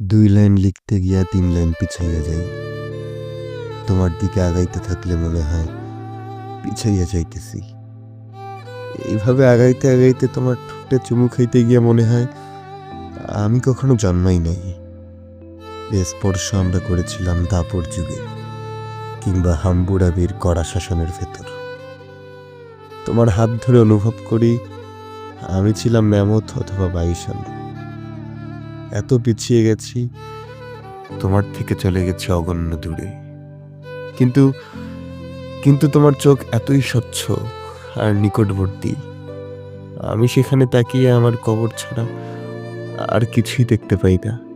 ২ line লিখতে গিয়া ৩ line পিছাইয়া যাই। তোমার দিকে আগাইতে থাকলে মনে হয় পিছাইয়া যাইতেছি। এইভাবে আগাইতে আগাইতে তোমার ঠোঁটে চুমু খাইতে গিয়া মনে হয় আমি কখনো জন্মাই নাই। এ স্পর্শ আমরা করেছিলাম দাপর যুগে কিংবা হাম্বুড়াবির কড়া শাসনের ভেতর। তোমার হাত ধরে অনুভব করি আমি ছিলাম ম্যামথ অথবা বাইসন। এত পিছিয়ে গেছি, তোমার থেকে চলে গেছে অগণ্য দূরে। কিন্তু কিন্তু তোমার চোখ এতই স্বচ্ছ আর নিকটবর্তী, আমি সেখানে তাকিয়ে আমার কবর ছাড়া আর কিছুই দেখতে পাই না।